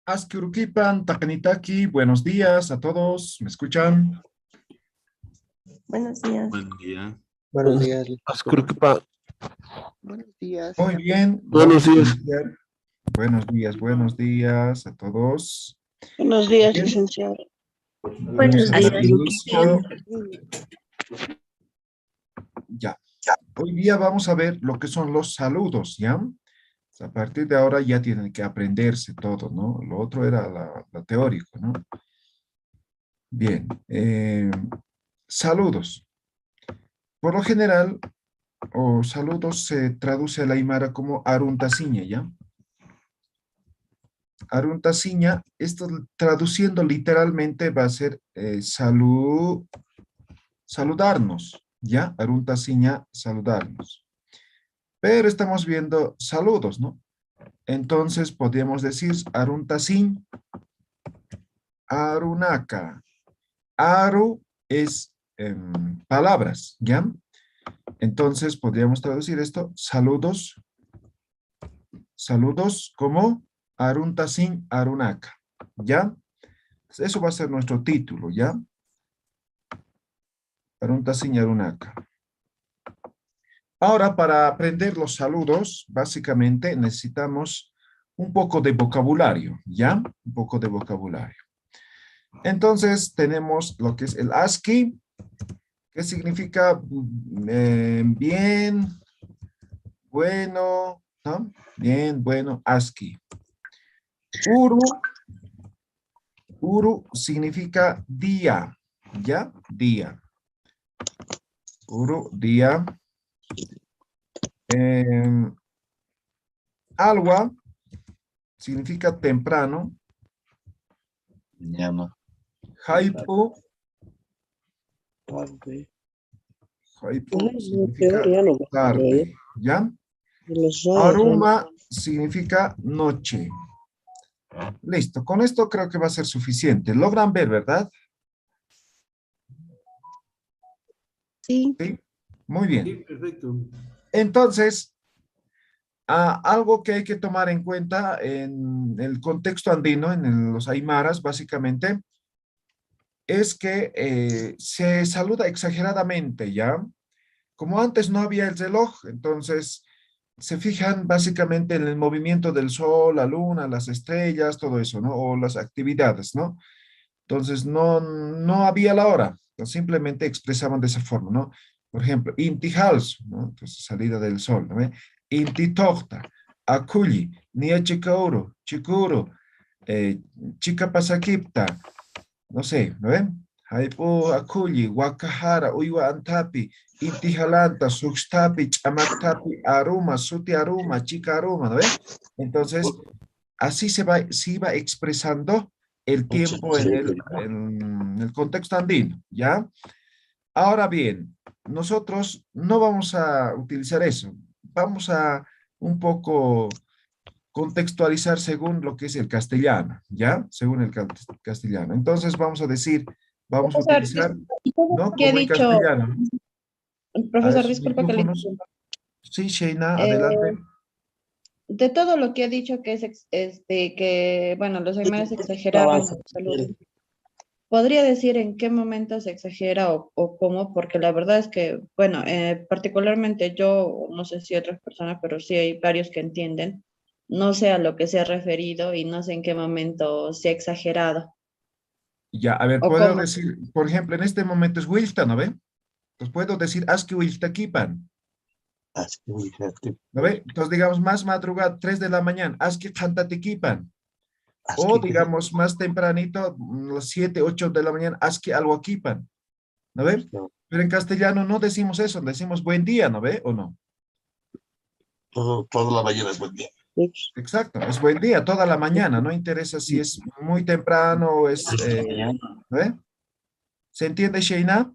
Askurukipan, Takanitaki, buenos días a todos, ¿me escuchan? Buenos días. Buen día. Buenos días. Askurukipa. Buenos días. Muy bien, Buenos vamos a días. iniciar. Buenos días a todos. Buenos días, Bien. licenciado. Vamos a dar inicio. Ya. Hoy día vamos a ver lo que son los saludos, ¿ya? A partir de ahora ya tienen que aprenderse todo, ¿no? Lo otro era la teórico, ¿no? Bien. Saludos. Por lo general, o saludos se traduce a la aymara como aruntasiña, ¿ya? Aruntasiña, esto traduciendo literalmente va a ser saludarnos, ¿ya? Aruntasiña, saludarnos. Pero estamos viendo saludos, ¿no? Entonces podríamos decir aruntasin, arunaka. Aru es palabras, ¿ya? Entonces podríamos traducir esto, saludos como aruntasin, arunaka, ¿ya? Eso va a ser nuestro título, ¿ya? Aruntasin, arunaka. Ahora, para aprender los saludos, básicamente necesitamos un poco de vocabulario, ¿ya? Un poco de vocabulario. Entonces, tenemos lo que es el ASCII, que significa bien, bueno, ¿no? Bien, bueno, ASCII. Uru significa día, ¿ya? Día. Uru, día. Alwa significa temprano. Mañana. Haipu. Haipu significa tarde, ¿ya? Aruma significa noche. Listo, con esto creo que va a ser suficiente. ¿Logran ver, verdad? Sí. ¿Sí? Muy bien. Sí, perfecto. Entonces, algo que hay que tomar en cuenta en el contexto andino, en los aymaras, básicamente, es que se saluda exageradamente, ¿ya? Como antes no había el reloj, entonces se fijan básicamente en el movimiento del sol, la luna, las estrellas, todo eso, ¿no? O las actividades, ¿no? Entonces no había la hora, simplemente expresaban de esa forma, ¿no? Por ejemplo, inti hals, ¿no? Entonces salida del sol, ¿no? Inti tohta, akulli, nia chikauro, chikuro, chica pasakipta, no sé, ¿no ven? Haipo akulli, wakahara, uywa antapi, inti halanta, sukstapi, chamaktapi, aruma, suti aruma, chica aruma, ¿no ven? Entonces, así se iba expresando el tiempo en el contexto andino, ¿ya? Ahora bien, nosotros no vamos a utilizar eso. Vamos a un poco contextualizar según lo que es el castellano, ¿ya? Según el castellano. Entonces vamos a decir, vamos a Profesor, utilizar, disculpa ¿no? que ha Como en dicho, castellano. A ver, profesor, sus disculpa que le micrófonos. interrumpa. Sí, Sheina, Eh, adelante. de todo lo que ha dicho que que, bueno, los animales exageraban en los saludos, ¿podría decir en qué momento se exagera o cómo? Porque la verdad es que, bueno, particularmente yo, no sé si otras personas, pero sí hay varios que entienden, no sé a lo que se ha referido y no sé en qué momento se ha exagerado Ya, a ver, o puedo cómo. decir, por ejemplo, en este momento es Wilta, ¿no ve? Entonces puedo decir, Aski Wilta Kipan, ¿no ve? Entonces digamos, más madrugada, 3 de la mañana, Aski Kantati Kipan. O digamos, más tempranito, las 7, 8 de la mañana, Aski Algo Kipan, ¿no ve? Pero en castellano no decimos eso, decimos buen día, ¿no ve? ¿O no? Toda la mañana es buen día. Exacto, es buen día, toda la mañana, no interesa si es muy temprano o es, ¿no ve? ¿Se entiende, Sheina?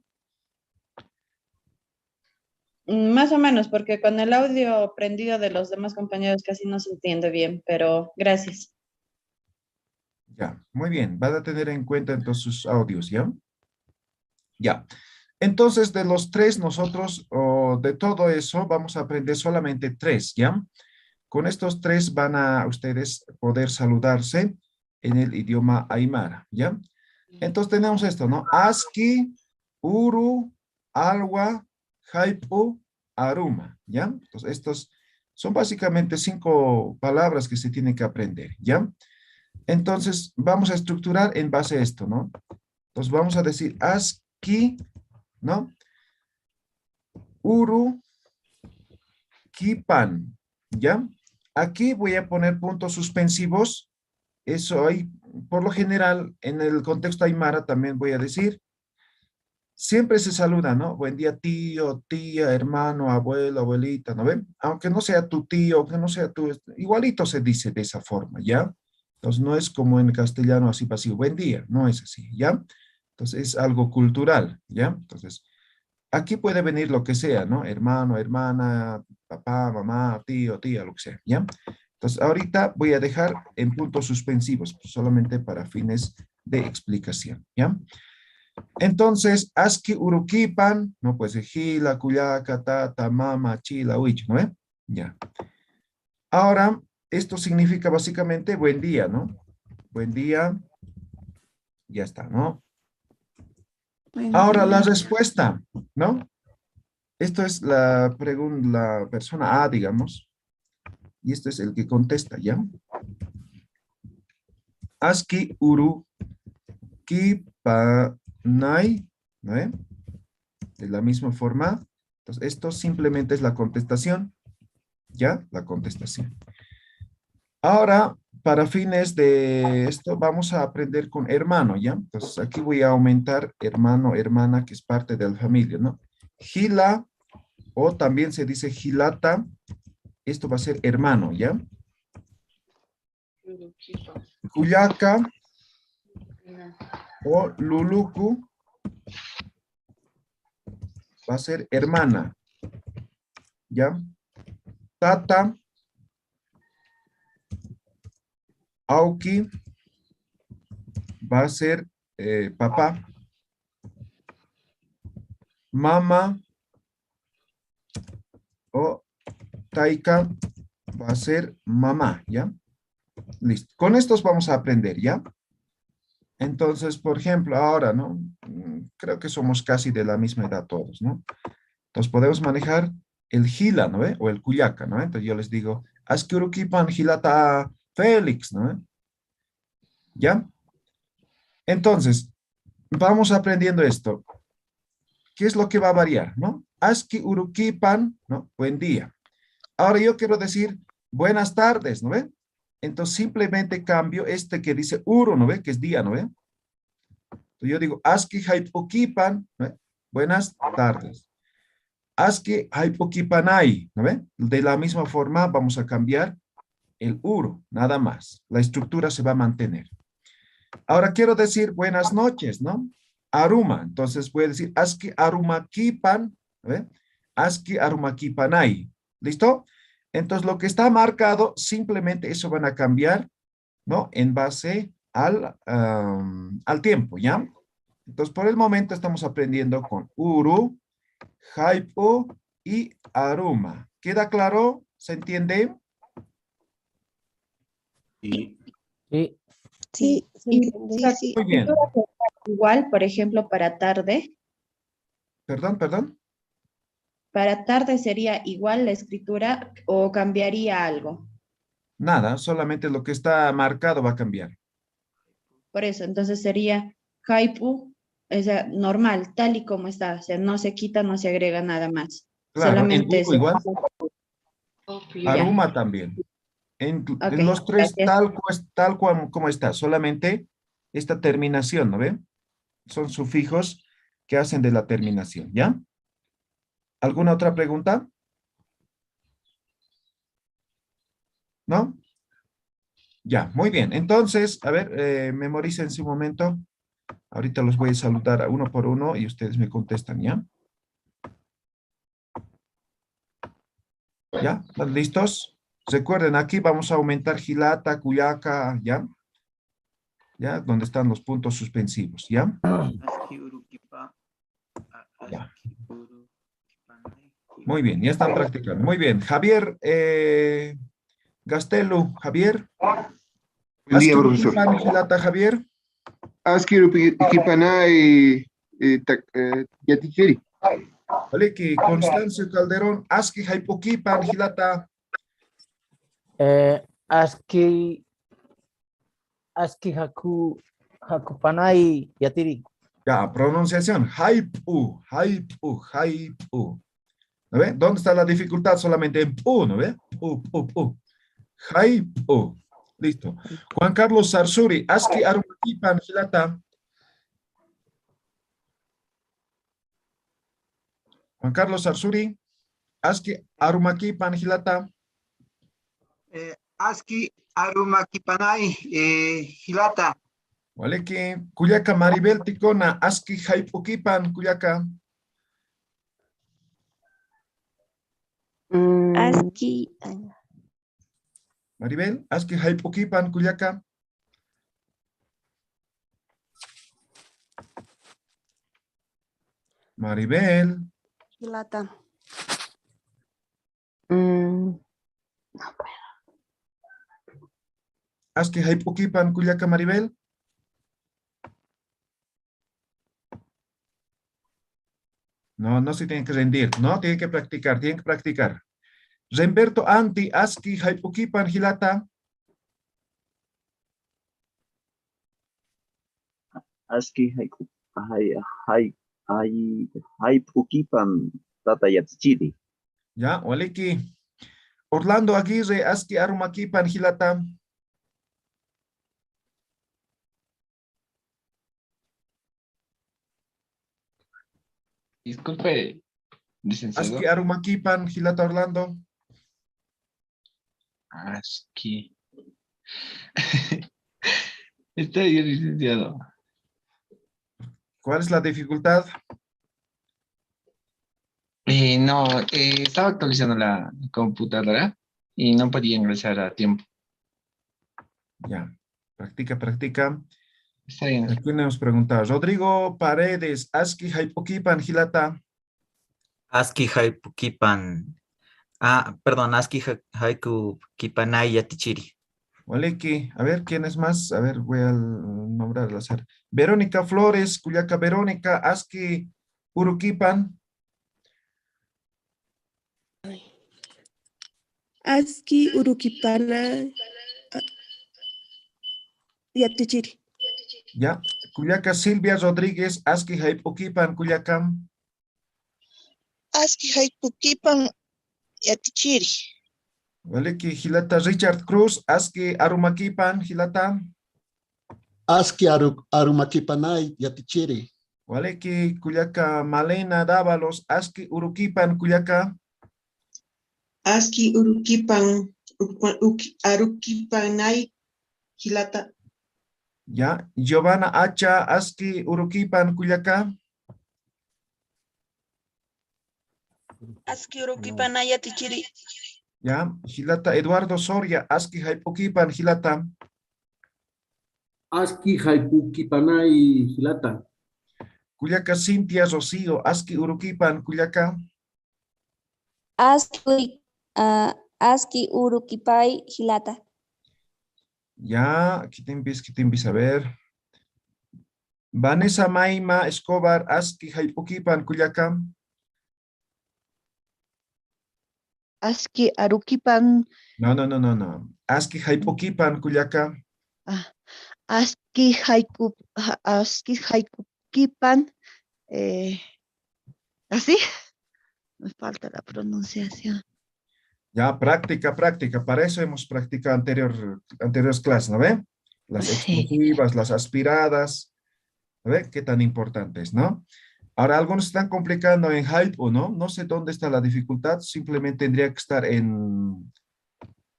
Más o menos, porque con el audio prendido de los demás compañeros casi no se entiende bien, pero gracias. Ya, muy bien. Van a tener en cuenta entonces sus audios, ¿ya? Ya. Entonces, de los tres, nosotros, o de todo eso, vamos a aprender solamente tres, ¿ya? Con estos tres van a ustedes poder saludarse en el idioma aymara, ¿ya? Entonces tenemos esto, ¿no? Aski, uru, alwa, haipu, aruma, ¿ya? Entonces estos son básicamente 5 palabras que se tienen que aprender, ¿ya? Entonces vamos a estructurar en base a esto, ¿no? Entonces vamos a decir aski, ¿no? Uru, kipan, ¿ya? Aquí voy a poner puntos suspensivos. Eso hay, por lo general, en el contexto aymara también voy a decir, siempre se saluda, ¿no? Buen día, tío, tía, hermano, abuelo, abuelita, ¿no ven? Aunque no sea tu tío, aunque no sea tu, igualito se dice de esa forma, ¿ya? Entonces no es como en castellano así pasivo, buen día, no es así, ¿ya? Entonces es algo cultural, ¿ya? Entonces, aquí puede venir lo que sea, ¿no? Hermano, hermana, papá, mamá, tío, tía, lo que sea, ¿ya? Entonces, ahorita voy a dejar en puntos suspensivos, solamente para fines de explicación, ¿ya? Entonces, aski urukipan, ¿no? Pues gila, cuyaca, tata, mama, chila, huich, ¿no? Ya. Ahora, esto significa básicamente buen día, ¿no? Buen día, ya está, ¿no? Ahora, la respuesta, ¿no? Esto es la pregunta, la persona A, digamos, y este es el que contesta, ¿ya? Aski uru kipanai, ¿no? De la misma forma. Entonces, esto simplemente es la contestación, ¿ya? La contestación. Ahora, para fines de esto, vamos a aprender con hermano, ¿ya? Entonces, aquí voy a aumentar hermano, hermana, que es parte de la familia, ¿no? Gila, o también se dice gilata, esto va a ser hermano, ¿ya? Cuyaca o luluku va a ser hermana, ¿ya? Tata, auki va a ser papá. Mama o taika va a ser mamá, ¿ya? Listo. Con estos vamos a aprender, ¿ya? Entonces, por ejemplo, ahora, ¿no? Creo que somos casi de la misma edad todos, ¿no? Entonces podemos manejar el gila, ¿no? O el cuyaca, ¿no? Entonces yo les digo, askiurukipan gilata Félix, ¿no? ¿Ya? Entonces, vamos aprendiendo esto. ¿Qué es lo que va a variar, no? Aski urukipan, ¿no? Buen día. Ahora yo quiero decir buenas tardes, ¿no ve? Entonces simplemente cambio este que dice uru, ¿no ve? Que es día, ¿no ve? Entonces yo digo, aski haipokipan, ¿no ve? Buenas tardes. Aski haipokipanai, ¿no ve? De la misma forma vamos a cambiar el uru, nada más. La estructura se va a mantener. Ahora quiero decir buenas noches, ¿no? Aruma, entonces voy a decir aski arumakipan, ¿ve? Aski arumakipanai. ¿Listo? Entonces lo que está marcado, simplemente eso van a cambiar, ¿no? En base al tiempo, ¿ya? Entonces por el momento estamos aprendiendo con uru, haipo y aruma. ¿Queda claro? ¿Se entiende? Sí. Sí, Y se entiende. la Sí. Muy bien. escritura sería igual, por ejemplo, para tarde. Perdón, perdón. Para tarde sería igual la escritura o cambiaría algo. Nada, solamente lo que está marcado va a cambiar. Por eso, entonces sería haipu, o sea, normal, tal y como está. O sea, no se quita, no se agrega nada más. Claro, en Solamente uru se... igual, Ya, aruma también. ok, En los tres, gracias. tal cual como está, solamente esta terminación, ¿no ve? Son sufijos que hacen de la terminación, ¿ya? ¿Alguna otra pregunta? ¿No? Ya, muy bien. Entonces, a ver, memoricen un momento. Ahorita los voy a saludar a uno por uno y ustedes me contestan, ¿ya? ¿Ya? ¿Están listos? Recuerden, aquí vamos a aumentar Gilata, Cuyaca, ¿ya? ¿Ya? Donde están los puntos suspensivos, ¿ya? Ya. Muy bien, ya están practicando. Muy bien. Javier Gastelu, Javier. Buen día, Aski profesor. urukipan hilata, Javier. Aski Kipanay Yatichiri. Waliki, Constancio Calderón, aski haipokipan hilata. Aski hakupanay yatiri. Ya, pronunciación. Haipu, haipu, haipu. ¿No ve? ¿Dónde está la dificultad? Solamente en pu, ¿no ve? Pu, pu, pu. Haipu. Listo. Juan Carlos Sarsuri, aski arumakipan hilata. Juan Carlos Sarsuri, aski arumakipan hilata. Aski Arumakipanay Hilata. Waliki, Kuyaka Maribel Ticona, aski haipukipan Kuyaka. Aski. Maribel, aski haipukipan Kuyaka. Maribel, Hilata. aski haipukipan Kuyaka Maribel. No, no se tiene que rendir, no, tiene que practicar, tiene que practicar. Remberto Anti, aski haipukipan Hilata. Aski haipukipan tata yatichiri. Ya, Waliki. Orlando Aguirre, aski arumakipan Hilata. Disculpe, licenciado. Aski arumakipan Hilata Orlando. Aski. Está bien, licenciado. ¿Cuál es la dificultad? No, estaba actualizando la computadora y no podía ingresar a tiempo. Ya, practica, practica. Está bien. Aquí nos preguntado. Rodrigo Paredes, aski haipukipan Hilata. Aski haipukipan. Perdón, aski haipukipanay yatichiri. Waliki, a ver, ¿quién es más? A ver, voy a nombrar al azar. Verónica Flores, Cuyaca Verónica, aski urukipan. Aski Urukipana Yatichiri. Ya, Cuyaca Silvia Rodríguez, aski haipukipan Cuyacam. Aski Haipukipan Yatichiri. Waliki, Hilata Richard Cruz, aski arumakipan Hilata. Aski arumakipanay yatichiri. Waliki, Cuyaca Malena Dávalos, aski urukipan Cuyaca. Aski Arukipanay Hilata. Ya, Giovanna Hacha, aski urukipan Cuyaca. Aski Urukipanay Yatichiri. Ya, Hilata Eduardo Soria, aski haipukipan Hilata. Aski haipukipanay Hilata. Cuyaca Cintia Rocío, aski urukipan Cuyaca. Aski Urukipay Hilata. Ya, aquí te empieza a ver. Vanessa Maima Escobar, aski haipukipan Cuyaca. Aski Arukipan. No. Aski haipukipan Cuyaca. Aski Haikukipan. ¿Así? Me falta la pronunciación. Ya, práctica. Para eso hemos practicado anteriores clases, ¿no ve? Las explosivas, las aspiradas. ¿No ve? Qué tan importantes, ¿no? Ahora, algunos están complicando en haipu, ¿no? No sé dónde está la dificultad. Simplemente tendría que estar en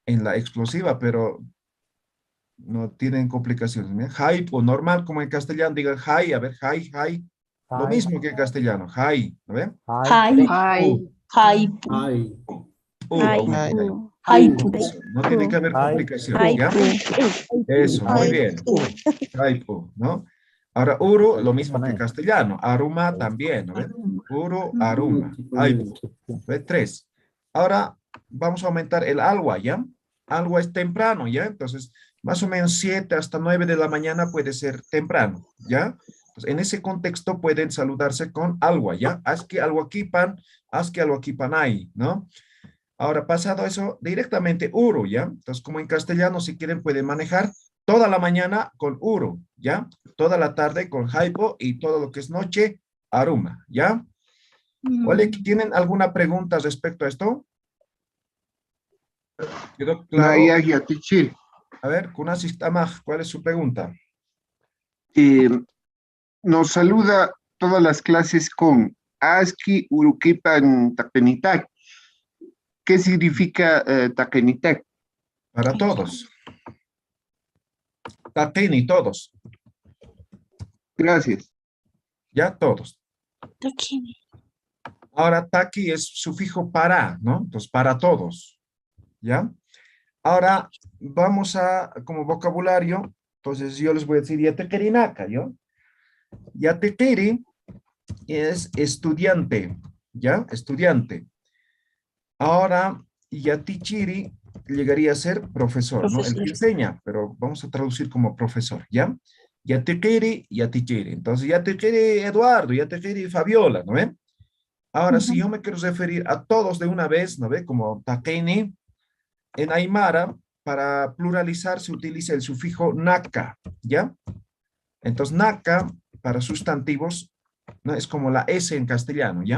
la explosiva, pero no tienen complicaciones. ¿No? Haipu, normal, como en castellano, digan hai, a ver, hai. Lo mismo que en castellano, hai, ¿no ven? No tiene que haber complicaciones, ¿ya? Eso, muy bien. Haipu, ¿no? Ahora, uru, lo mismo que castellano. Aruma también, ¿no ven? Uru, aruma. Haipu. ¿Ven? 3. Ahora, vamos a aumentar el alwa, ¿ya? Alwa es temprano, ¿ya? Entonces, más o menos 7 hasta 9 de la mañana puede ser temprano, ¿ya? Entonces, en ese contexto pueden saludarse con algo, ¿ya? Aski alwakipan, aski alwakipanay, ¿no? Ahora, pasado eso, directamente uru, ¿ya? Entonces, como en castellano, si quieren, pueden manejar toda la mañana con uru, ¿ya? Toda la tarde con jaipo y todo lo que es noche, aruma, ¿ya? Oye, ¿tienen alguna pregunta respecto a esto? ¿Quedó claro? Naya Yatichiri. A ver, Kunasis Tamaj, ¿cuál es su pregunta? Nos saluda todas las clases con Aski Urukipan Takenitak. ¿Qué significa Takenitak? Para todos. Takeni, todos. Gracias. Ya, todos. Ahora, taki es sufijo para, ¿no? Entonces, para todos. ¿Ya? Ahora, vamos a, como vocabulario, entonces yo les voy a decir yatekerinaka, ¿yo? Yatekeri es estudiante, ¿ya? Estudiante. Ahora, yatichiri llegaría a ser profesor, ¿no? El que enseña, pero vamos a traducir como profesor, ¿ya? Yatekeri, yatichiri. Entonces, yatekeri Eduardo, yatekeri Fabiola, ¿no ven? Ahora, si yo me quiero referir a todos de una vez, ¿no ve? Como takeni, en Aymara, para pluralizar se utiliza el sufijo naka, ¿ya? Entonces, naka, para sustantivos, ¿no? Es como la S en castellano, ¿ya?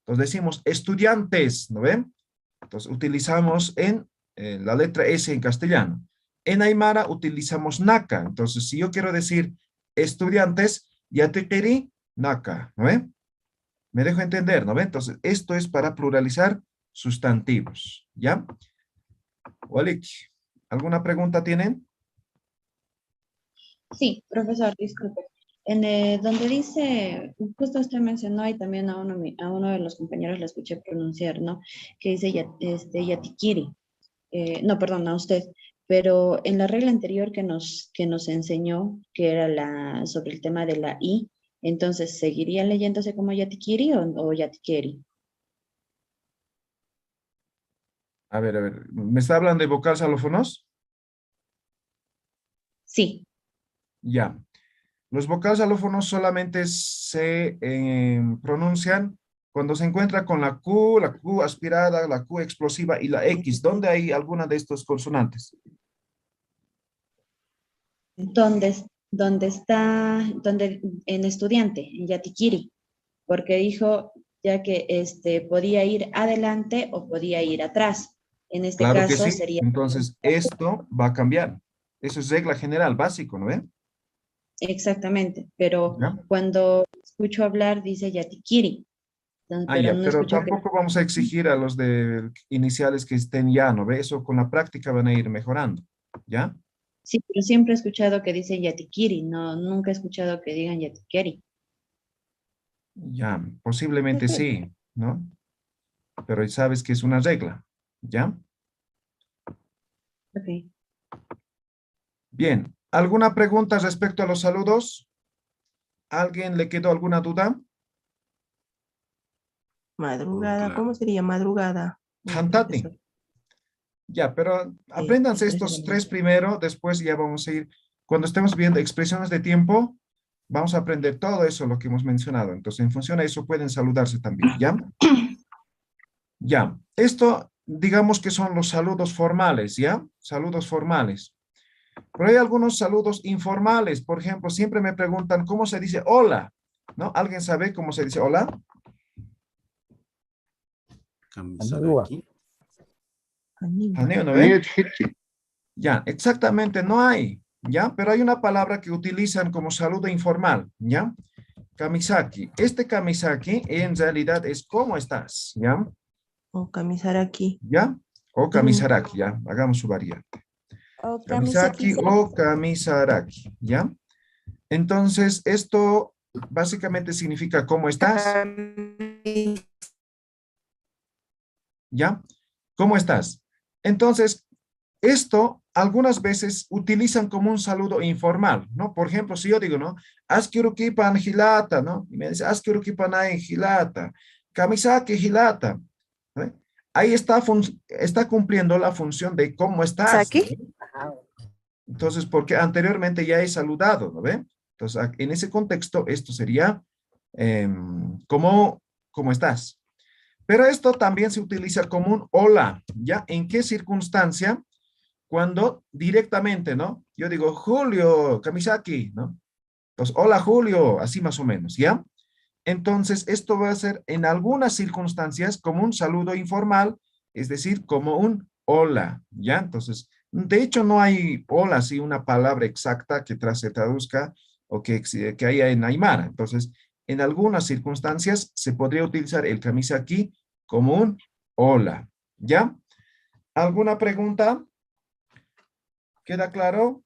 Entonces decimos estudiantes, ¿no ven? Entonces utilizamos en la letra S en castellano. En Aymara utilizamos naka. Entonces, si yo quiero decir estudiantes, yatekeri naka, ¿no ven? Me dejo entender, ¿no ven? Entonces, esto es para pluralizar sustantivos, ¿ya? Walik, ¿alguna pregunta tienen? Sí, profesor, disculpe. Donde dice, justo usted mencionó y también a uno de los compañeros le escuché pronunciar, ¿no? Que dice yatikiri. No, perdón, a usted. Pero en la regla anterior que nos enseñó, que era sobre el tema de la I, entonces, ¿seguiría leyéndose como yatikiri o yatikeri? A ver, ¿me está hablando de vocales alófonos? Sí. Ya. Los vocales alófonos solamente se pronuncian cuando se encuentra con la Q aspirada, la Q explosiva y la X. ¿Dónde hay alguna de estos consonantes? Donde en estudiante, en yatikiri, porque dijo ya que podía ir adelante o podía ir atrás. En este Claro que caso sí. sería... Entonces, esto va a cambiar. Eso es regla general, básico, ¿no ven? Exactamente, pero ¿Ya? cuando escucho hablar dice yatikiri, pero no Pero escucho que... tampoco vamos a exigir a los de iniciales que estén ya, ¿no ve? Eso con la práctica van a ir mejorando, ¿ya? Sí, pero siempre he escuchado que dicen yatikiri, nunca he escuchado que digan yatikeri. Ya, posiblemente sí, ¿no? Pero sabes que es una regla, ¿ya? Ok. Bien, ¿alguna pregunta respecto a los saludos? ¿Alguien le quedó alguna duda? Madrugada, ¿cómo sería madrugada? Hantati. Ya, pero apréndanse estos tres primero, después ya vamos a ir, cuando estemos viendo expresiones de tiempo, vamos a aprender todo eso, lo que hemos mencionado. Entonces, en función a eso pueden saludarse también, ¿ya? Ya, esto digamos que son los saludos formales, ¿ya? Saludos formales. Pero hay algunos saludos informales, por ejemplo, siempre me preguntan cómo se dice hola, ¿no? ¿Alguien sabe cómo se dice hola? Haneo, ¿no ven? Ya, exactamente, no hay, ¿ya? Pero hay una palabra que utilizan como saludo informal, ¿ya? Kamisaki. Este kamisaki en realidad es ¿cómo estás? ¿Ya? O kamisaraki. ¿Ya? O kamisaraki, ¿ya? Hagamos su variante. Kamisaki o kamisaraki, ¿ya? Entonces, esto básicamente significa ¿cómo estás? ¿Ya? ¿Cómo estás? Entonces, esto algunas veces utilizan como un saludo informal, ¿no? Por ejemplo, si yo digo, ¿no? Askiurukipan hilata, ¿no? Y me dice, askiurukipanay hilata, kamisaki hilata. ¿No? Ahí está cumpliendo la función de cómo estás. ¿Saki? Entonces, porque anteriormente ya he saludado, ¿no ve? Entonces, en ese contexto, esto sería ¿cómo estás? Pero esto también se utiliza como un hola, ¿ya? ¿En qué circunstancia? Cuando directamente, ¿no? Yo digo, Julio, Kamisaki, ¿no? Entonces, hola Julio, así más o menos, ¿ya? Entonces, esto va a ser en algunas circunstancias como un saludo informal, es decir, como un hola, ¿ya? Entonces, de hecho, no hay hola, así una palabra exacta que se traduzca o que haya en Aymara. Entonces, en algunas circunstancias se podría utilizar el kamisaki como un hola, ¿ya? ¿Alguna pregunta? ¿Queda claro?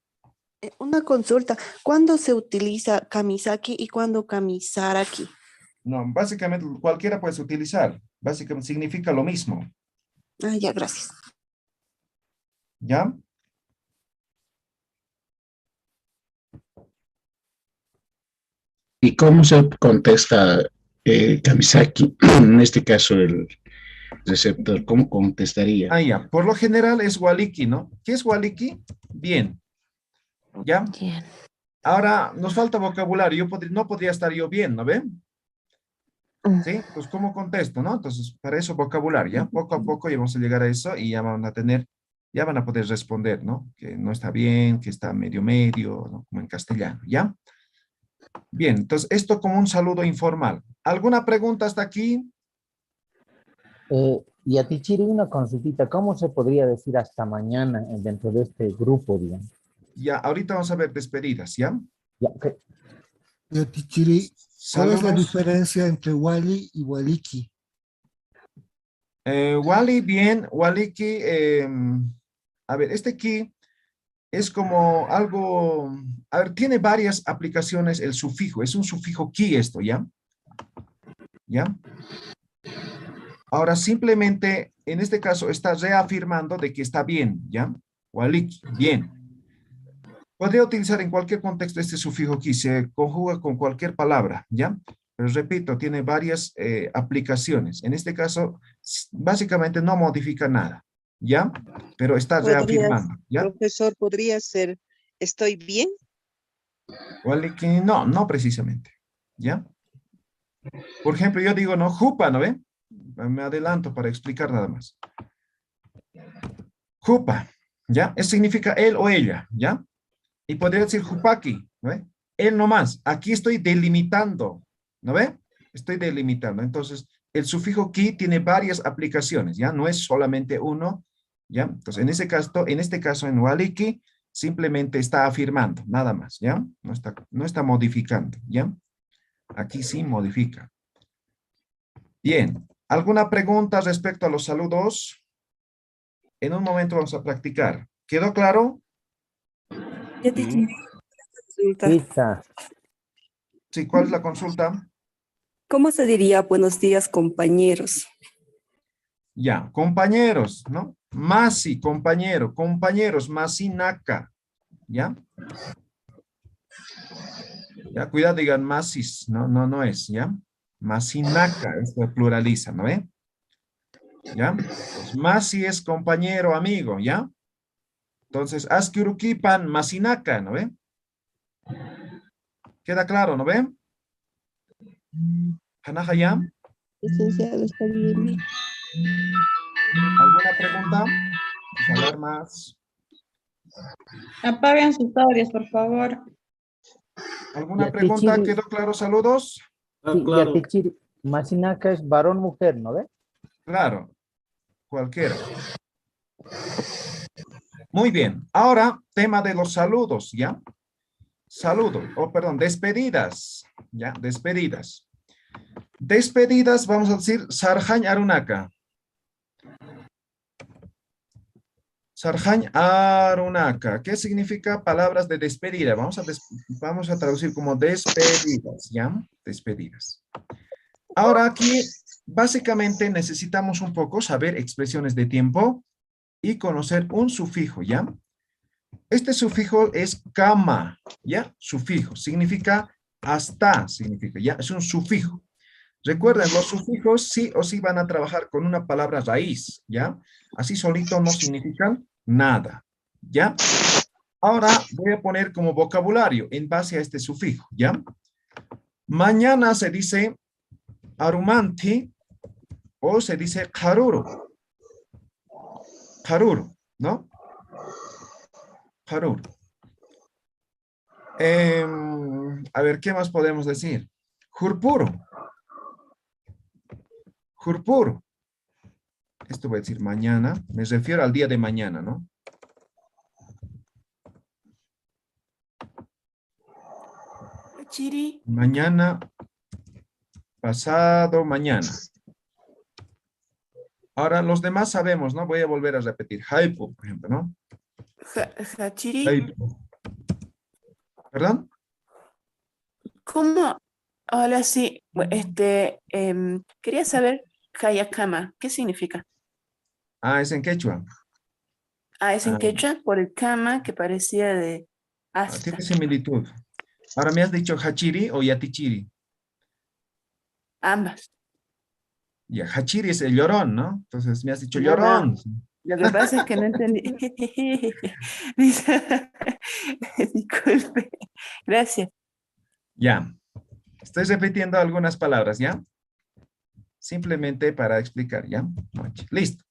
Una consulta. ¿Cuándo se utiliza kamisaki y cuándo kamisaraki? No, básicamente cualquiera puedes utilizar. Básicamente significa lo mismo, Ah, ya, gracias. ¿ya? ¿Y cómo se contesta Kamisaki? En este caso, el receptor, ¿cómo contestaría? Ah, ya. Por lo general es waliki, ¿no? ¿Qué es waliki? Bien. ¿Ya? Bien. Ahora, nos falta vocabulario. No podría estar yo bien, ¿no ven? ¿Sí? Pues, ¿cómo contesto, no? Entonces, para eso vocabulario, ¿ya? Poco a poco ya vamos a llegar a eso y ya van a poder responder, ¿no? Que no está bien, que está medio, ¿no? Como en castellano, ¿ya? Bien, entonces, esto como un saludo informal. ¿Alguna pregunta hasta aquí? Y a Tichiri una consultita, ¿cómo se podría decir hasta mañana dentro de este grupo, digamos? Ya, ahorita vamos a ver despedidas, ¿ya? Ya, ok. Tichiri, ¿cuál es la Saludos. diferencia entre Wali y Waliki? Wali, bien, Waliki, a ver, este aquí es como algo, a ver, tiene varias aplicaciones el sufijo, es un sufijo ki esto, ¿ya? ¿Ya? Ahora simplemente, en este caso, está reafirmando de que está bien, ¿ya? Waliki, bien. Podría utilizar en cualquier contexto este sufijo ki, se conjuga con cualquier palabra, ¿ya? Pero repito, tiene varias aplicaciones. En este caso, básicamente no modifica nada, ¿ya? Pero está reafirmando, ¿ya? Profesor, ¿podría ser estoy bien? Waliki, no, no precisamente, ¿ya? Por ejemplo, yo digo, no, jupa, ¿no ve? Me adelanto para explicar nada más. Jupa, ¿ya? Eso significa él o ella, ¿ya? Y podría decir jupaki, ¿no ve? Él nomás. Aquí estoy delimitando, ¿no ve? Estoy delimitando. Entonces, el sufijo ki tiene varias aplicaciones, ¿ya? No es solamente uno, ¿ya? Entonces, en este caso, en waliki, simplemente está afirmando, nada más, ¿ya? No está modificando, ¿ya? Aquí sí modifica. Bien. ¿Alguna pregunta respecto a los saludos? En un momento vamos a practicar. ¿Quedó claro? Pizza. Sí, ¿cuál es la consulta? ¿Cómo se diría buenos días, compañeros? Ya, compañeros, ¿no? Masi, compañero, compañeros, masi naka, ¿ya? Ya, cuidado, digan masis, no es, ¿ya? Masi naka, esto pluraliza, ¿no ve? ¿Ya? Pues, masi es compañero, amigo, ¿ya? Entonces, askiurukipan masinaka, ¿no ve? ¿Queda claro, no ve? ¿Hanaja ya? Licenciado, está bien. ¿Alguna pregunta? Sus alarmas. Apaguen sus audios, por favor. ¿Alguna Ya, pregunta? Tichiri. ¿Quedó claro? Saludos. Sí, ya Tichiri, Masinaka es varón, mujer, ¿no ve? Claro, cualquiera. Muy bien. Ahora, tema de los saludos, ¿ya? Saludos, perdón, despedidas, ¿ya? Despedidas. Despedidas, vamos a decir, Sarjañ Arunaka. Sarjañ Arunaka. ¿Qué significa palabras de despedida? Vamos a traducir como despedidas, ¿ya? Despedidas. Ahora aquí, básicamente necesitamos un poco saber expresiones de tiempo y conocer un sufijo, ¿ya? Este sufijo es kama, ¿ya? Sufijo, significa hasta, significa, ¿ya? Es un sufijo. Recuerden, los sufijos sí o sí van a trabajar con una palabra raíz, ¿ya? Así solito no significan nada, ¿ya? Ahora voy a poner como vocabulario en base a este sufijo, ¿ya? Mañana se dice arumanti o se dice karuru. Karuru, ¿no? Karuru. A ver, ¿qué más podemos decir? Jurpuru. Jurpuru. Esto voy a decir mañana. Me refiero al día de mañana, ¿no? Chiri. Mañana, pasado mañana. Ahora, los demás sabemos, ¿no? Voy a volver a repetir. Haipu, por ejemplo, ¿no? Hachiri. Haipu. ¿Perdón? ¿Cómo? Hola, sí. Quería saber Hayakama, ¿qué significa? Ah, es en quechua. Ah, es en Ah, quechua por el kama que parecía de hasta. tiene similitud. Ahora, ¿me has dicho hachiri o yatichiri? Ambas. Ya, hachiri es el llorón, ¿no? Entonces, me has dicho No, llorón. Lo que pasa es que no entendí. Disculpe. Gracias. Ya. Estoy repitiendo algunas palabras, ¿ya? Simplemente para explicar, ¿ya? Listo.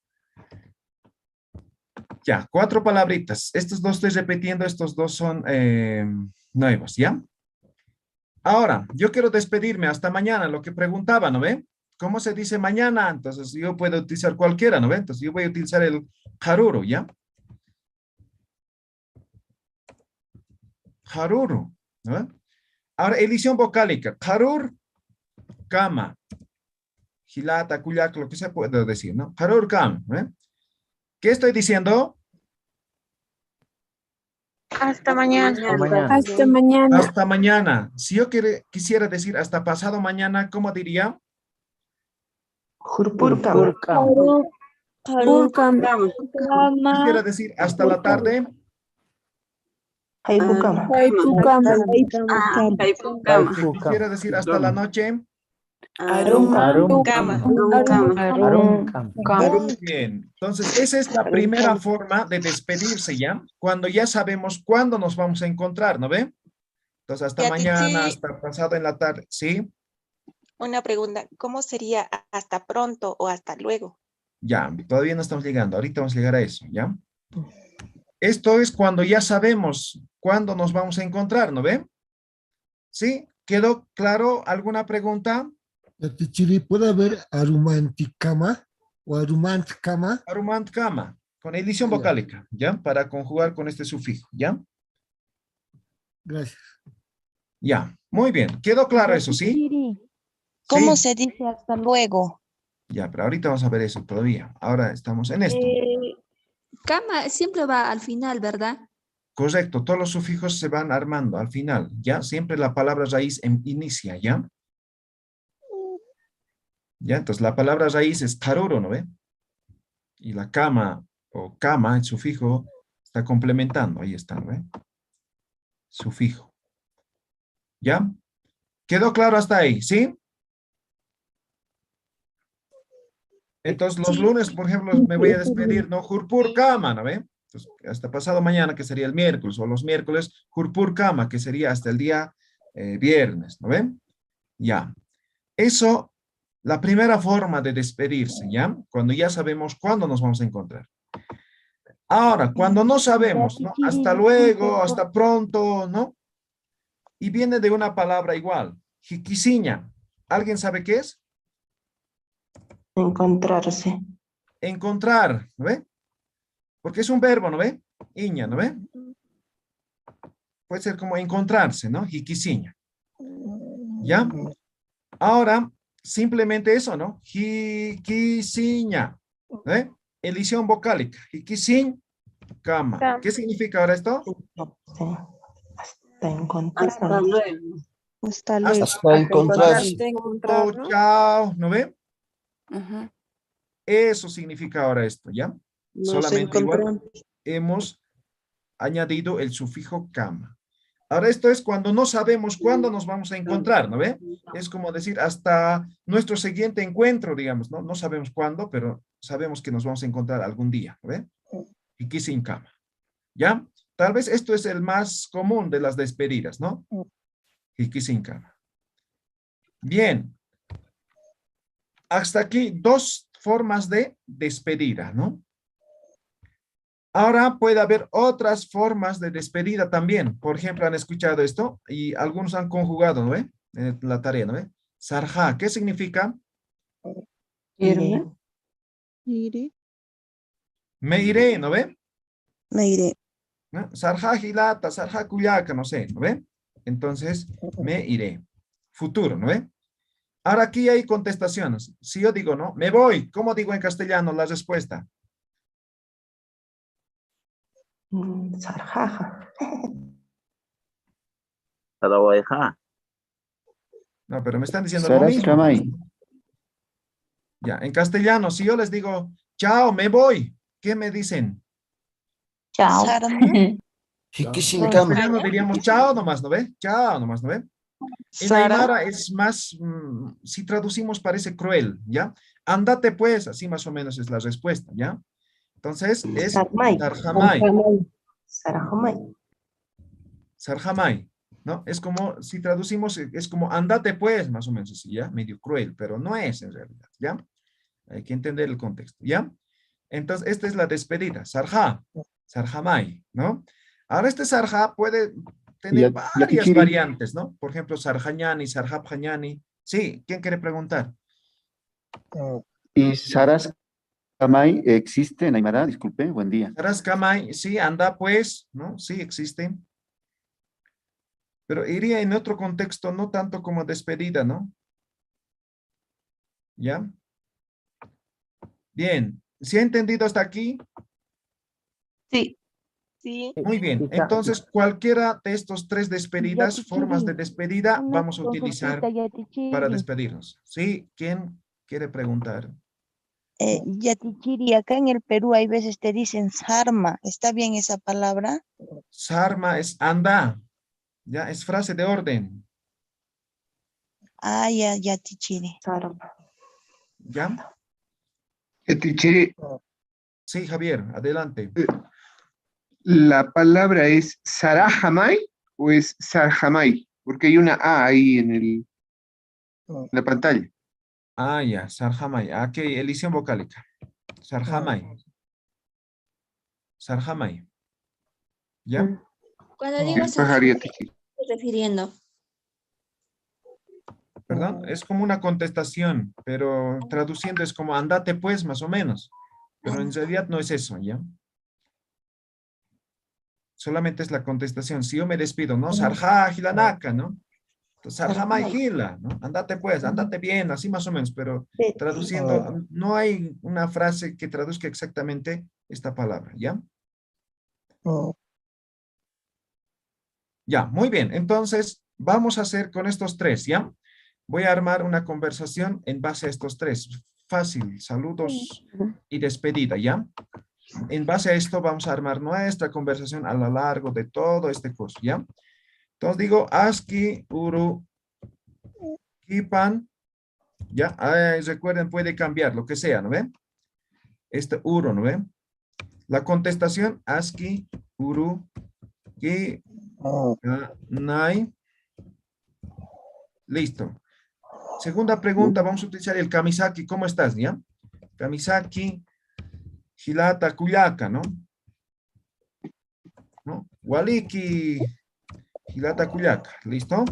Ya, 4 palabritas. Estos dos estoy repitiendo, estos dos son nuevos, ¿ya? Ahora, yo quiero despedirme hasta mañana, lo que preguntaba, ¿no ve? ¿Cómo se dice mañana? Entonces, yo puedo utilizar cualquiera, ¿no ve? Entonces, yo voy a utilizar el haruru, ¿ya? Haruru, ¿no ve? Ahora, edición vocálica. Harur, kama. Hilata, kuyak, lo que se puede decir, ¿no? Harur, kama, ¿no ve? ¿Qué estoy diciendo? Hasta mañana. Hasta mañana. Hasta mañana. Hasta mañana. Si yo quisiera decir hasta pasado mañana, ¿cómo diría? Hurpurkama. Quisiera decir hasta la tarde. Haipukama. Quisiera decir hasta la noche. Bien. Entonces, esa es la primera forma de despedirse, ¿ya? Cuando ya sabemos cuándo nos vamos a encontrar, ¿no ve? Entonces, hasta mañana, hasta pasado en la tarde, ¿sí? Una pregunta, ¿cómo sería hasta pronto o hasta luego? Ya, todavía no estamos llegando. Ahorita vamos a llegar a eso, ¿ya? Esto es cuando ya sabemos cuándo nos vamos a encontrar, ¿no ve? ¿Sí? ¿Quedó claro? ¿Alguna pregunta? Yatichiri, ¿puede haber arumanticama o arumantkama? Arumantkama, con edición vocálica, ¿ya? Para conjugar con este sufijo, ¿ya? Gracias. Ya, muy bien. ¿Quedó claro eso, sí? ¿Cómo Sí. se dice hasta luego? Ya, pero ahorita vamos a ver eso todavía. Ahora estamos en esto. Cama siempre va al final, ¿verdad? Correcto, todos los sufijos se van armando al final, ¿ya? Siempre la palabra raíz inicia, ¿ya? ¿Ya? Entonces la palabra raíz es taruro, ¿no ve? Y la kama o kama, el sufijo, está complementando. Ahí está, ¿no ve? Sufijo. ¿Ya? ¿Quedó claro hasta ahí? ¿Sí? Entonces los lunes, por ejemplo, me voy a despedir, ¿no? Jurpur kama, ¿no ve? Entonces, hasta pasado mañana, que sería el miércoles, o los miércoles, Jurpur kama, que sería hasta el día viernes, ¿no ven? Ya. Eso, la primera forma de despedirse, ¿ya? Cuando ya sabemos cuándo nos vamos a encontrar. Ahora, cuando no sabemos, ¿no? Hasta luego, hasta pronto, ¿no? Y viene de una palabra igual, jiquisiña. ¿Alguien sabe qué es? Encontrarse. Encontrar, ¿no ve? Porque es un verbo, ¿no ve? Iña, ¿no ve? Puede ser como encontrarse, ¿no? Jiquisiña. ¿Ya? Ahora, simplemente eso, ¿no? Jiquisiña. ¿Eh? Edición vocálica. Jiquisiñ, cama. ¿Qué significa ahora esto? Hasta encontrar. Hasta luego. Hasta luego. Hasta encontrarse. Oh, chao, ¿no ve? Eso significa ahora esto, ¿ya? Solamente igual hemos añadido el sufijo kama. Ahora esto es cuando no sabemos cuándo nos vamos a encontrar, ¿no ve? Es como decir hasta nuestro siguiente encuentro, digamos, ¿no? No sabemos cuándo, pero sabemos que nos vamos a encontrar algún día, ¿no ve? Y sin kama. ¿Ya? Tal vez esto es el más común de las despedidas, ¿no? Hikisinkama. Bien. Hasta aquí 2 formas de despedida, ¿no? Ahora puede haber otras formas de despedida también. Por ejemplo, han escuchado esto y algunos han conjugado, ¿no ve? En la tarea, ¿no ve? Sarja, ¿qué significa? Irme. Iré. Me iré, ¿no ve? Me iré. ¿No? Sarja hilata, sarja cuyaca, no sé, ¿no ve? Entonces, me iré. Futuro, ¿no ve? Ahora aquí hay contestaciones. Si yo digo, ¿no? Me voy, ¿cómo digo en castellano la respuesta? Sarjaja. Tarawaja. No, pero me están diciendo lo mismo. Saraskamay. Ya, en castellano, si yo les digo, chao, me voy, ¿qué me dicen? Chao. En castellano diríamos chao nomás, ¿no ve? Chao nomás, ¿no ve? En Aymara es más, si traducimos parece cruel, ¿ya? Andate pues, así más o menos es la respuesta, ¿ya? Entonces es Sarjamay. Sarjamay. Sarjamay, ¿no? Es como, si traducimos, es como andate pues, más o menos así, ¿ya? Medio cruel, pero no es en realidad, ¿ya? Hay que entender el contexto, ¿ya? Entonces, esta es la despedida, Sarja, Sarjamay, ¿no? Ahora este Sarja puede tener varias variantes, ¿no? Por ejemplo, Sarjañani, Sarjabjañani. Sí, ¿quién quiere preguntar? ¿Y Saraskamay existe en Aymara? Disculpe, buen día. Saraskamay, sí, anda pues, ¿no? Sí, existe. Pero iría en otro contexto, no tanto como despedida, ¿no? ¿Ya? Bien. ¿Se ha entendido hasta aquí? Sí. Sí. Muy bien. Entonces, cualquiera de estos 3 despedidas, formas de despedida, vamos a utilizar para despedirnos. ¿Sí? ¿Quién quiere preguntar? Yatichiri, acá en el Perú hay veces te dicen sarma. ¿Está bien esa palabra? Sarma es anda. Ya, es frase de orden. Ah, ya, Yatichiri. Sarma. ¿Ya? Yatichiri, Sí, Javier, adelante. ¿la palabra es Sarajamay o es Sarjamay? Porque hay una A ahí en la pantalla. Ah, ya, Sarjamay. Aquí hay elisión vocálica. Sarjamay. Sarjamay. ¿Ya? Cuando digo Pajar sarjamay, ¿a qué Yatichiri. me estoy refiriendo? Perdón, es como una contestación, pero traduciendo es como andate pues, más o menos. Pero en realidad no es eso, ¿ya? Solamente es la contestación. Si yo me despido, ¿no? Sarja gilanaka, ¿no? Sarjamay gila, ¿no? Andate pues, andate bien, así más o menos, pero traduciendo, no hay una frase que traduzca exactamente esta palabra, ¿ya? Ya, muy bien. Entonces, vamos a hacer con estos 3, ¿ya? Voy a armar una conversación en base a estos 3. Fácil, saludos y despedida, ¿ya? En base a esto vamos a armar nuestra conversación a lo largo de todo este curso, ¿ya? Entonces digo, aski, uru, kipan, ¿ya? Recuerden, puede cambiar, lo que sea, ¿no ven? Este uru, ¿no ven? La contestación, aski, uru, ki, nai. Listo. Segunda pregunta, vamos a utilizar el kamisaki. ¿Cómo estás, ya? Kamisaki, hilata, kuyaka, ¿no? ¿No? Waliki, hilata, kuyaka. ¿Listo?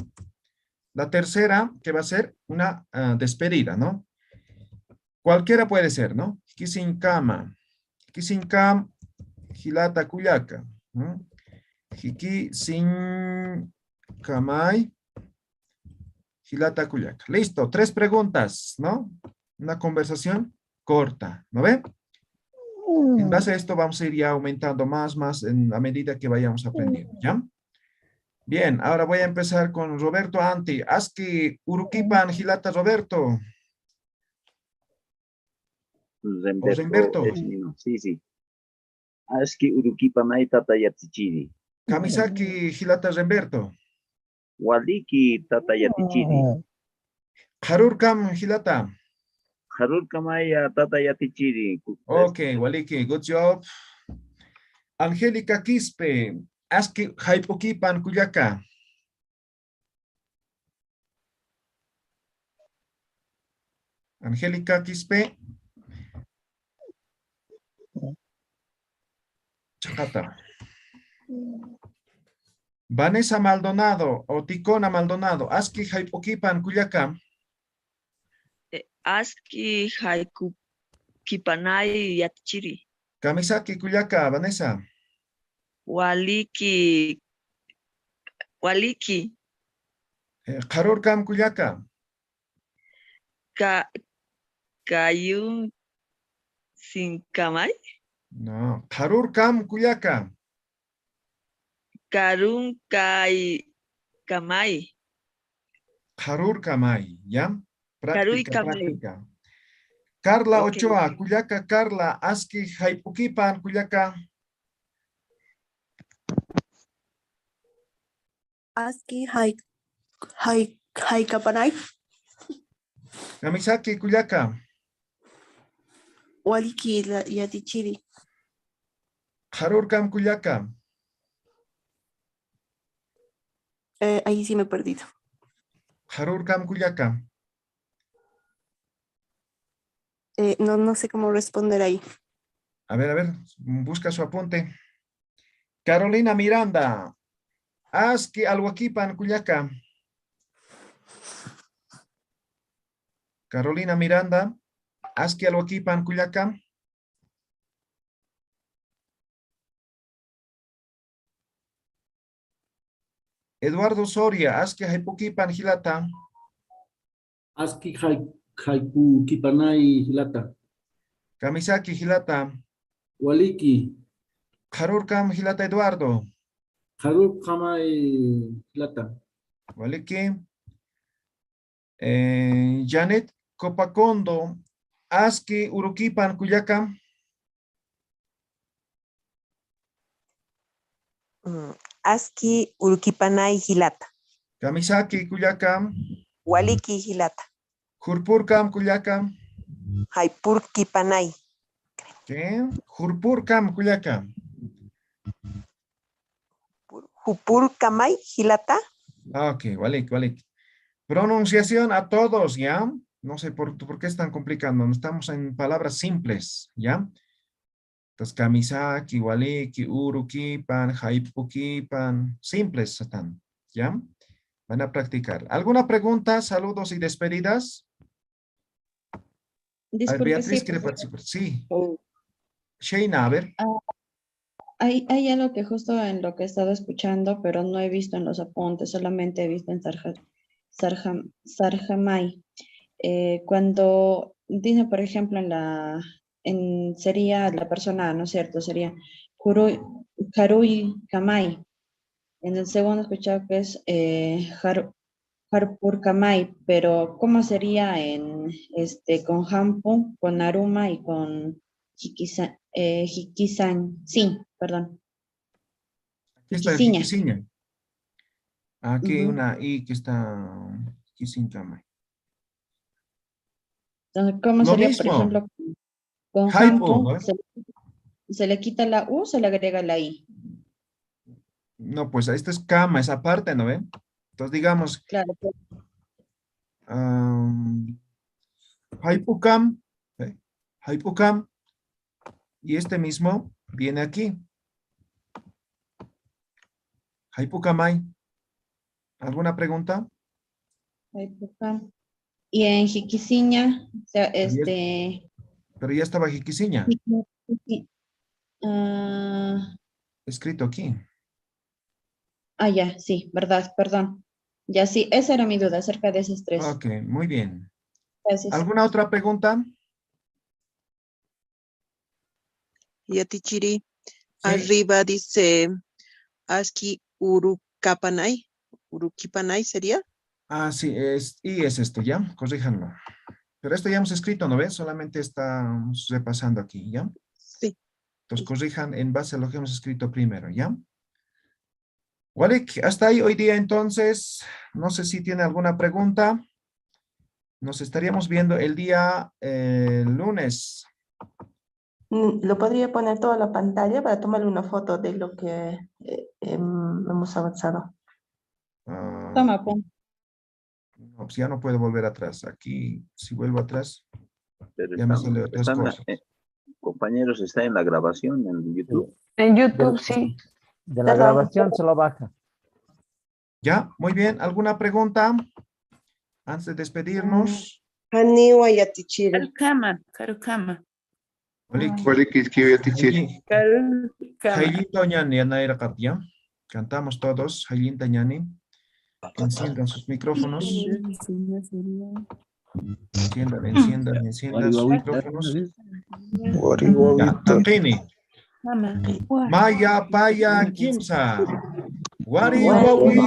La tercera, que va a ser una despedida, ¿no? Cualquiera puede ser, ¿no? Kisinkama. Kisinkam, hilata, kuyaka. ¿No? Hiki, sin, kamai. Hilata Cuyaca. Listo, 3 preguntas, ¿no? Una conversación corta, ¿no ve? En base a esto vamos a ir ya aumentando más a medida que vayamos aprendiendo, ¿ya? Bien, ahora voy a empezar con Roberto Anti. Aski Uruquipan Hilata Roberto. Remberto. Sí, sí. Aski Uruquipan Tata Yatichiri. Kamisaki Hilata Remberto. Waliki Tata Yatichiri. Harurkam Hilata. Harurkamaya Tata Yatichiri. Ok, Waliki, good job. Angélica Quispe. Aski Haipukipan Kuyaka. Angélica Quispe. Chacata. Vanessa Maldonado o Ticona Maldonado. Aski Haipukipan Kuyaka. Aski haiku kipanay yatchiri. Kamisaki Kuyaka, Vanessa. Waliki. Karurkam Kuyaka. Kayun sin kamay. No. Karurkam Kuyaka. Karun kay kamay. Karur Kamay, ¿ya? Karuy Práctica, kamay. práctica. Carla Ok. Ochoa, Kuyaka, Carla, Aski Haipukipan Kuyaka. Aski Haikapanay. Kamisaki Kuyaka. Waliki Yatichiri. Karurkam Kuyaka. Ahí sí me he perdido. Karurkam Kuyaka. No sé cómo responder ahí. A ver, busca su apunte. Carolina Miranda. Aski Alhuaquipan Kuyaka. Carolina Miranda. Aski Alhuaquipan Kuyaka. Eduardo Soria. Aski Haipukipan Hilata. Aski haiku kipanay hilata. Kamisaki Hilata. Waliki. Karurkam Hilata Eduardo. Haruk kamay hilata. Waliki. Janet Copacondo. Aski Urukipan Kuyaka. Aski urukipanay hilata. Kamisaki Kuyaka. Waliki hilata. Jurpurkam Kuyaka. Haipurkipanay. ¿Qué? Jurpurkam Kuyaka. Hupurkamay hilata. Ok, Walik. Pronunciación a todos, ¿ya? No sé por qué están complicando. Estamos en palabras simples, ¿ya? Entonces, Kamisaki, Waliki, Urukipan, Haipukipan. Simples están, ¿ya? Van a practicar. ¿Alguna pregunta? Saludos y despedidas. Disculpe, Beatriz sí, quiere por favor. participar. Sí. Sheina, a ver. Hay algo que justo en lo que he estado escuchando, pero no he visto en los apuntes, solamente he visto en Sarjamay. Cuando dice, por ejemplo, sería la persona, ¿no es cierto? Sería Karuy Kamay. En el segundo he escuchado que es Harpur Kamay, pero ¿cómo sería con Hampu, con Naruma y con Hikisan? Sí, perdón. Aquí está el Hikisiña. Hikisiña. Aquí hay Ujú. una I que está Hikisiña. Entonces, ¿cómo Lo sería, mismo. por ejemplo, con Haipu, Hampu? ¿no? Se le quita la U, se le agrega la I. No, pues esta es cama, esa parte, ¿no ven? Entonces digamos, Claro. Haipukam, Haipukam, y este mismo viene aquí. Haipukamay. ¿Alguna pregunta? Haipukam. Y en Hikisiña, o sea, Pero ya estaba Hikisiña, ah, escrito aquí. ya, sí, verdad, perdón. Ya sí, esa era mi duda acerca de esos tres. Ok, muy bien. Gracias. ¿Alguna otra pregunta? Yatichiri, Sí. arriba dice Aski Urukapanay. Urukipanay sería. Sí, es esto, ¿ya? Corríjanlo. Pero esto ya hemos escrito, ¿no ves? Solamente estamos repasando aquí, ¿ya? Sí. Entonces corrijan en base a lo que hemos escrito primero, ¿ya? Walik, hasta ahí hoy día entonces. No sé si tiene alguna pregunta. Nos estaríamos viendo el día lunes. ¿Lo podría poner toda la pantalla para tomarle una foto de lo que hemos avanzado. Toma, pon. No, pues ya no puedo volver atrás. Aquí, si vuelvo atrás, Pero ya me sale otras están, cosas. compañeros, está en la grabación en YouTube. En YouTube, sí. De la grabación se lo baja. Ya, muy bien. ¿Alguna pregunta? Antes de despedirnos. Haniwa Yatichiri. Karukama. Waliki escribe Yatichiri. Jailito ñani, Anaira Katia. Cantamos todos. Jailita ñani. Enciendan sus micrófonos. Enciendan sus micrófonos. Ya, Tantini. Maya, Paya, Kimsa. Wari, Wawi,